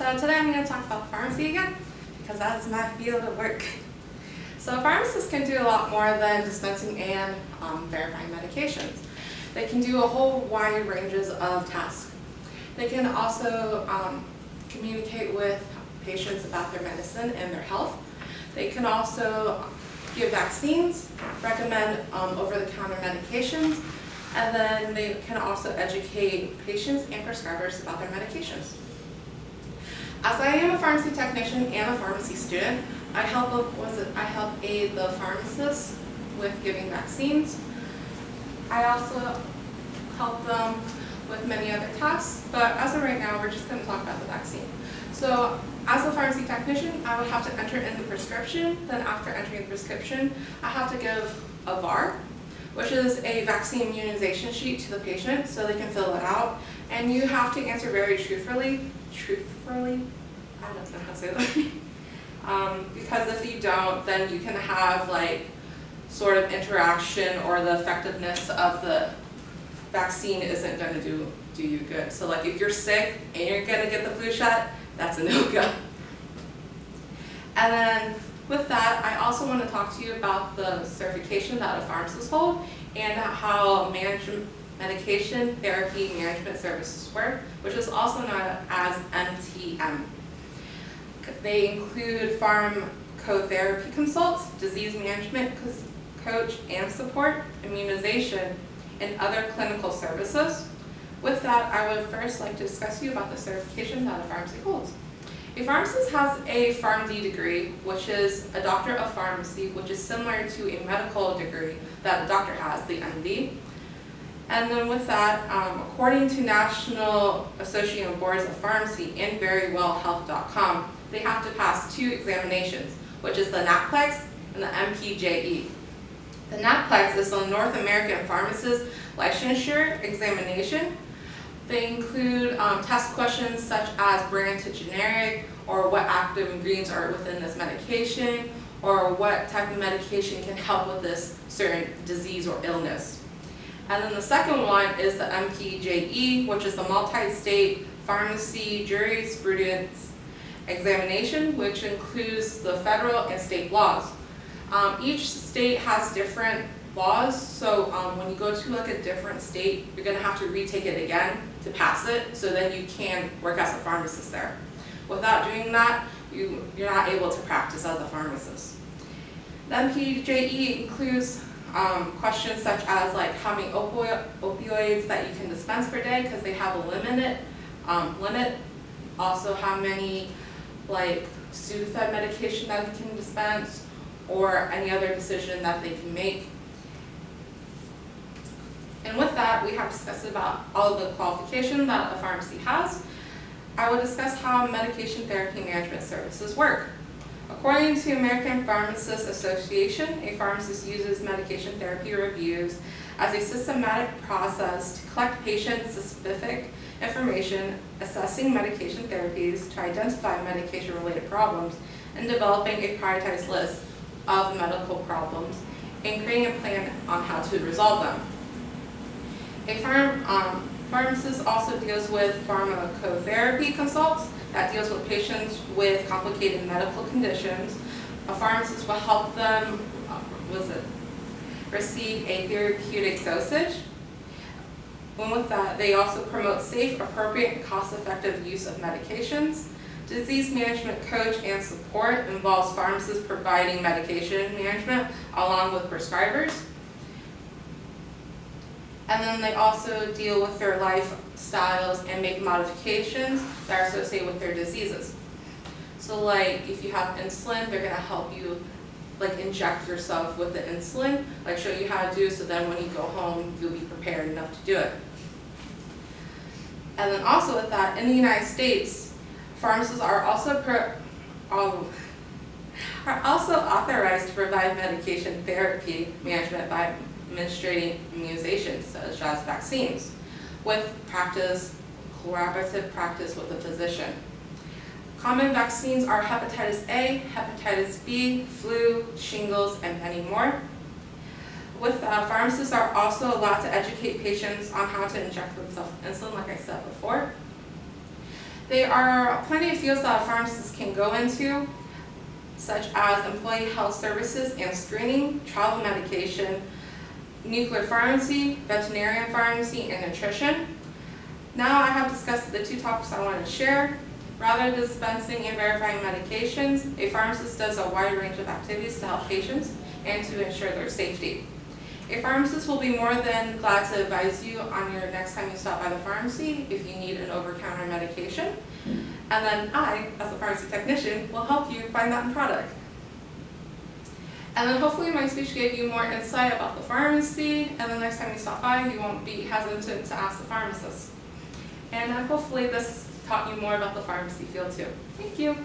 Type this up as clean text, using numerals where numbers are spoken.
So today I'm going to talk about pharmacy again, because that's my field of work. So pharmacists can do a lot more than dispensing and verifying medications. They can do a whole wide ranges of tasks. They can also communicate with patients about their medicine and their health. They can also give vaccines, recommend over-the-counter medications, and then they can also educate patients and prescribers about their medications. As I am a pharmacy technician and a pharmacy student, I help aid the pharmacists with giving vaccines. I also help them with many other tasks, but as of right now, we're just going to talk about the vaccine. So as a pharmacy technician, I would have to enter in the prescription. Then after entering the prescription, I have to give a VAR, which is a vaccine immunization sheet to the patient so they can fill it out. And you have to answer very truthfully, I don't know how to say that. Because if you don't, then you can have like sort of interaction, or the effectiveness of the vaccine isn't going to do you good. So like if you're sick and you're going to get the flu shot, that's a no-go. And then with that, I also want to talk to you about the certification that a pharmacist holds and how medication therapy management services work, which is also known as MTM. They include pharmacotherapy consults, disease management coach and support, immunization, and other clinical services. With that, I would first like to discuss you about the certification that a pharmacy holds. A pharmacist has a PharmD degree, which is a Doctor of Pharmacy, which is similar to a medical degree that a doctor has, the MD. And then with that, according to National Association of Boards of Pharmacy and verywellhealth.com, they have to pass 2 examinations, which is the NAPLEX and the MPJE. The NAPLEX is the North American Pharmacist Licensure Examination. They include test questions such as brand to generic, or what active ingredients are within this medication, or what type of medication can help with this certain disease or illness. And then the second one is the MPJE, which is the Multi-State Pharmacy Jurisprudence Examination, which includes the federal and state laws. Each state has different laws, so when you go to like a different state, you're going to have to retake it again to pass it, so then you can work as a pharmacist there. Without doing that, you're not able to practice as a pharmacist. The MPJE includes questions such as like how many opioids that you can dispense per day, because they have a limit. Also how many like Sudafed medication that they can dispense, or any other decision that they can make. And with that, we have discussed about all of the qualifications that a pharmacy has. I will discuss how medication therapy management services work. According to American Pharmacists Association, a pharmacist uses medication therapy reviews as a systematic process to collect patient-specific information, assessing medication therapies to identify medication-related problems, and developing a prioritized list of medical problems, and creating a plan on how to resolve them. A pharmacist also deals with pharmacotherapy consults that deals with patients with complicated medical conditions. A pharmacist will help them receive a therapeutic dosage. And with that, they also promote safe, appropriate, and cost-effective use of medications. Disease management coach and support involves pharmacists providing medication management along with prescribers. And then they also deal with their lifestyles and make modifications that are associated with their diseases. So like if you have insulin, they're going to help you like inject yourself with the insulin, like show you how to do, so then when you go home, you'll be prepared enough to do it. And then also with that, in the United States, pharmacists are also authorized to provide medication therapy management by administering immunizations, such as vaccines, with collaborative practice with the physician. Common vaccines are hepatitis A, hepatitis B, flu, shingles, and many more. Pharmacists are also allowed to educate patients on how to inject themselves with insulin, like I said before. There are plenty of fields that a pharmacist can go into, such as employee health services and screening, travel medication, nuclear pharmacy, veterinarian pharmacy, and nutrition. Now I have discussed the 2 topics I want to share. Rather than dispensing and verifying medications, a pharmacist does a wide range of activities to help patients and to ensure their safety. A pharmacist will be more than glad to advise you on your next time you stop by the pharmacy if you need an over-counter medication. And then I, as a pharmacy technician, will help you find that product. And then hopefully my speech gave you more insight about the pharmacy, and the next time you stop by, you won't be hesitant to ask the pharmacist. And hopefully this taught you more about the pharmacy field too. Thank you.